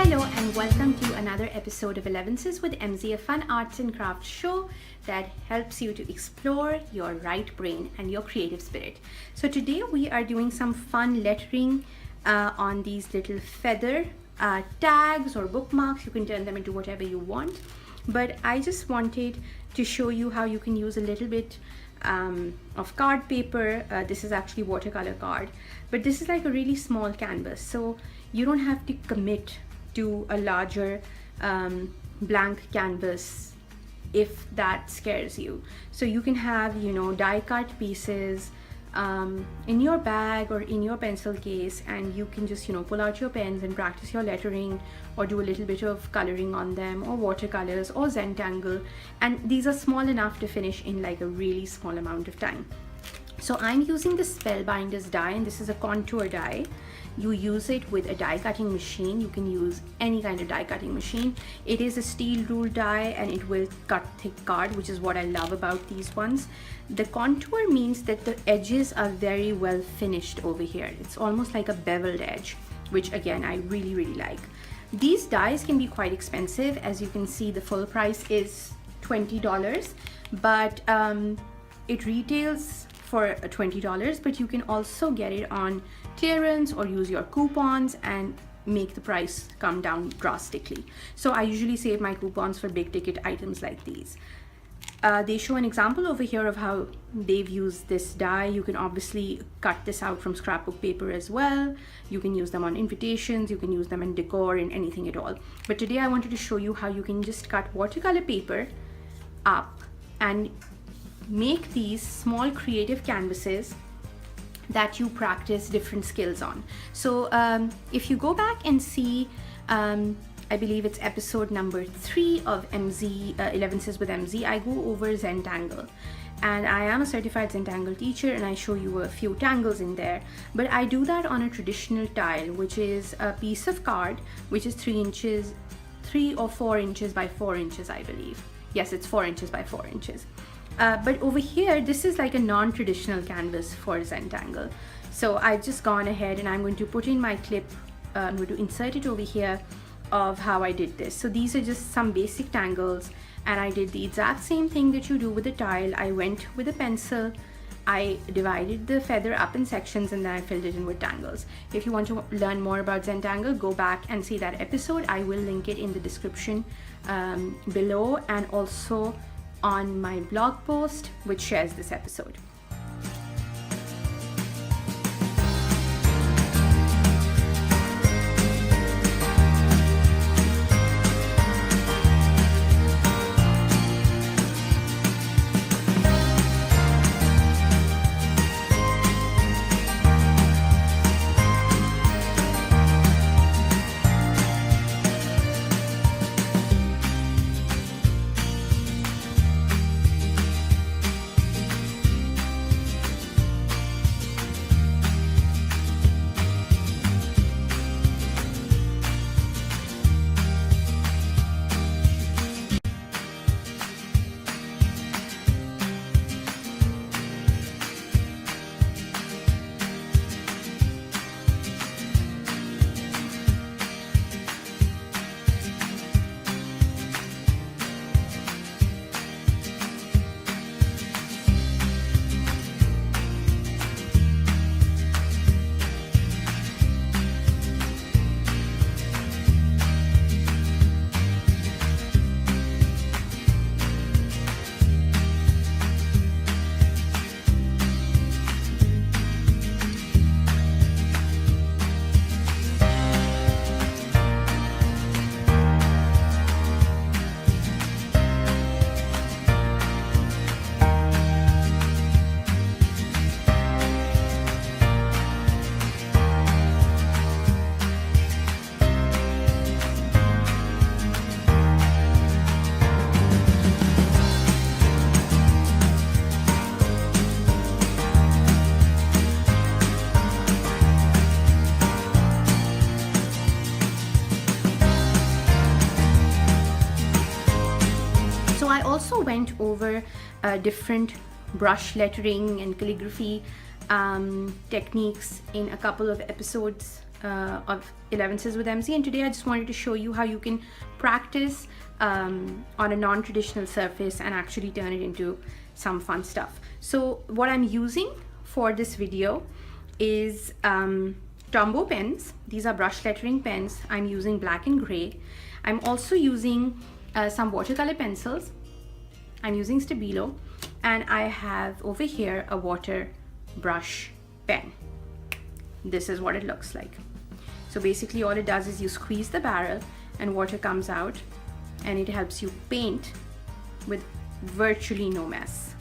Hello and welcome to another episode of Elevenses with MZ, a fun arts and crafts show that helps you to explore your right brain and your creative spirit. So today we are doing some fun lettering on these little feather tags or bookmarks. You can turn them into whatever you want. But I just wanted to show you how you can use a little bit of card paper. This is actually watercolor card, but this is like a really small canvas, so you don't have to commit to a larger blank canvas if that scares you. So you can have, die cut pieces in your bag or in your pencil case, and you can just pull out your pens and practice your lettering or do a little bit of coloring on them, or watercolors or Zentangle, and these are small enough to finish in like a really small amount of time. So I'm using the Spellbinders die, and this is a contour die. You use it with a die cutting machine. You can use any kind of die cutting machine. It is a steel rule die and it will cut thick card, which is what I love about these ones. The contour means that the edges are very well finished over here. It's almost like a beveled edge, which again I really like. These dies can be quite expensive. As you can see, the full price is $20, but it retails for $20, but you can also get it on clearance or use your coupons and make the price come down drastically. So I usually save my coupons for big ticket items like these. They show an example over here of how they've used this die. You can obviously cut this out from scrapbook paper as well. You can use them on invitations, you can use them in decor, in anything at all. But today I wanted to show you how you can just cut watercolor paper up and make these small creative canvases that you practice different skills on. So if you go back and see, I believe it's episode number 3 of MZ, Elevenses with MZ, I go over Zentangle. And I am a certified Zentangle teacher, and I show you a few tangles in there. But I do that on a traditional tile, which is a piece of card, which is 3 or 4 inches by 4 inches, I believe. Yes, it's 4 inches by 4 inches. But over here, this is like a non-traditional canvas for Zentangle. So I've just gone ahead and I'm going to put in my clip. I'm going to insert it over here of how I did this. So these are just some basic tangles, and I did the exact same thing that you do with a tile. I went with a pencil, I divided the feather up in sections, and then I filled it in with tangles. If you want to learn more about Zentangle, go back and see that episode. I will link it in the description below, and also on my blog post which shares this episode. also went over different brush lettering and calligraphy techniques in a couple of episodes of Elevenses with MZ, and today I just wanted to show you how you can practice on a non-traditional surface and actually turn it into some fun stuff. So what I'm using for this video is Tombow pens. These are brush lettering pens. I'm using black and gray. I'm also using some watercolor pencils. I'm using Stabilo, and I have over here a water brush pen. This is what it looks like. So basically all it does is you squeeze the barrel and water comes out, and it helps you paint with virtually no mess.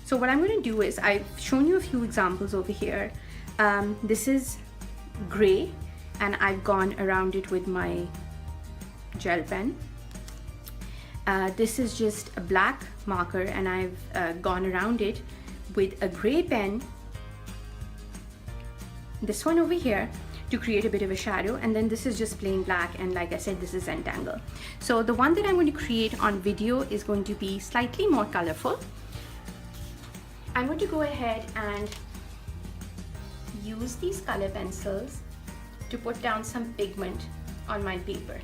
So what I'm going to do is, I've shown you a few examples over here. This is gray, and I've gone around it with my gel pen. This is just a black marker, and I've gone around it with a gray pen, this one over here, to create a bit of a shadow, and then this is just plain black, and like I said, this is Zentangle. So the one that I'm going to create on video is going to be slightly more colorful. I'm going to go ahead and use these color pencils to put down some pigment on my paper.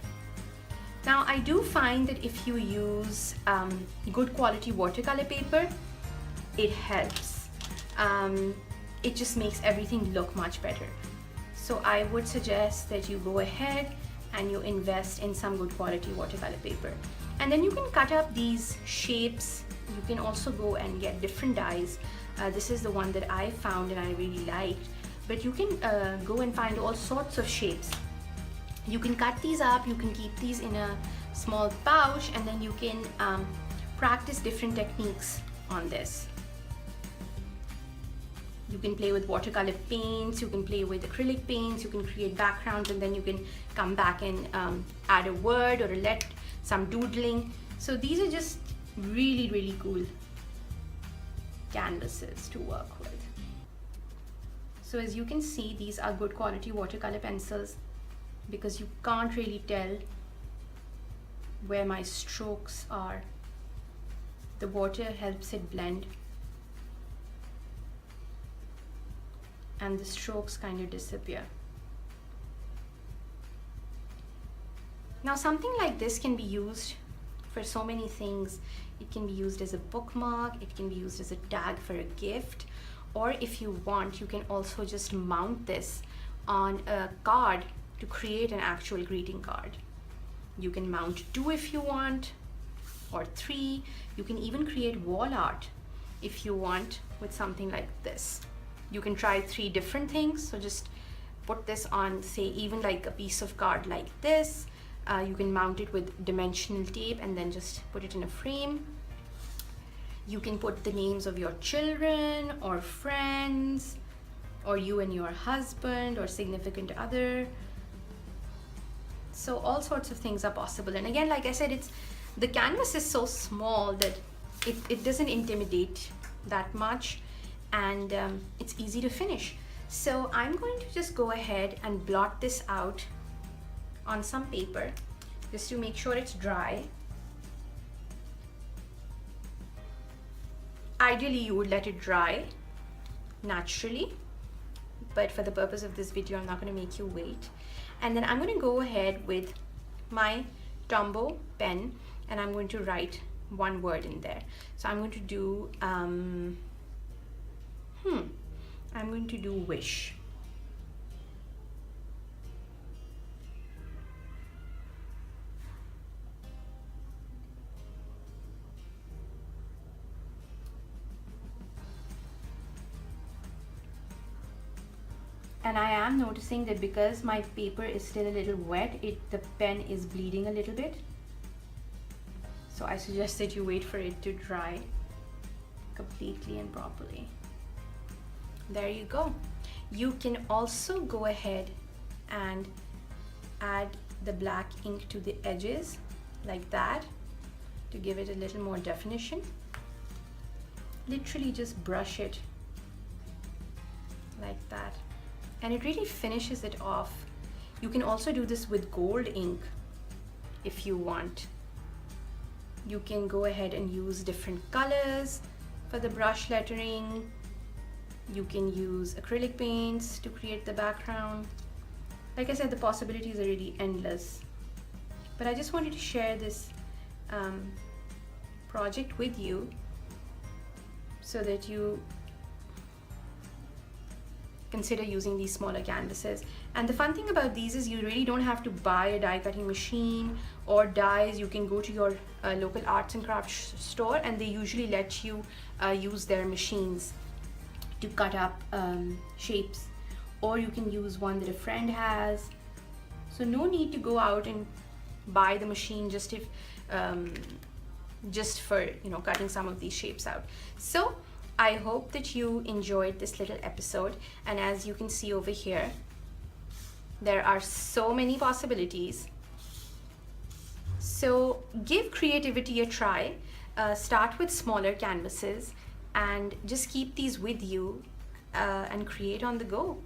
Now I do find that if you use good quality watercolor paper, it helps. It just makes everything look much better. So I would suggest that you go ahead and you invest in some good quality watercolor paper. And then you can cut up these shapes. You can also go and get different dyes. This is the one that I found and I really liked. But you can go and find all sorts of shapes. You can cut these up, you can keep these in a small pouch, and then you can practice different techniques on this. You can play with watercolor paints, you can play with acrylic paints, you can create backgrounds, and then you can come back and add a word or some doodling. So these are just really, really cool canvases to work with. So as you can see, these are good quality watercolor pencils, because you can't really tell where my strokes are. The water helps it blend, and the strokes kind of disappear. Now something like this can be used for so many things. It can be used as a bookmark, it can be used as a tag for a gift, or if you want, you can also just mount this on a card to create an actual greeting card. You can mount 2 if you want, or 3. You can even create wall art if you want with something like this. You can try 3 different things. So just put this on, say, even like a piece of card like this. You can mount it with dimensional tape and then just put it in a frame. You can put the names of your children or friends, or you and your husband or significant other. So all sorts of things are possible. And again, like I said, the canvas is so small that it doesn't intimidate that much, and it's easy to finish. So I'm going to just go ahead and blot this out on some paper just to make sure it's dry. Ideally, you would let it dry naturally, but for the purpose of this video, I'm not going to make you wait. And then I'm going to go ahead with my Tombow pen, and I'm going to write one word in there. So I'm going to do I'm going to do wish. And I am noticing that because my paper is still a little wet, the pen is bleeding a little bit. So I suggest that you wait for it to dry completely and properly. There you go. You can also go ahead and add the black ink to the edges like that to give it a little more definition. Literally just brush it like that, and it really finishes it off. You can also do this with gold ink if you want. You can go ahead and use different colors for the brush lettering. You can use acrylic paints to create the background. Like I said, the possibilities are really endless. But I just wanted to share this project with you so that you consider using these smaller canvases. And the fun thing about these is you really don't have to buy a die cutting machine or dies. You can go to your local arts and crafts store, and they usually let you use their machines to cut up shapes, or you can use one that a friend has. So no need to go out and buy the machine just for cutting some of these shapes out. So I hope that you enjoyed this little episode, and as you can see over here, there are so many possibilities. So give creativity a try. Start with smaller canvases and just keep these with you and create on the go.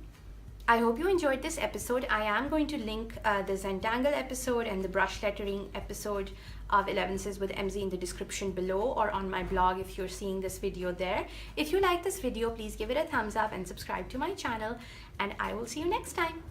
I hope you enjoyed this episode. I am going to link the Zentangle episode and the brush lettering episode of Elevenses with MZ in the description below, or on my blog if you're seeing this video there. If you like this video, please give it a thumbs up and subscribe to my channel, and I will see you next time.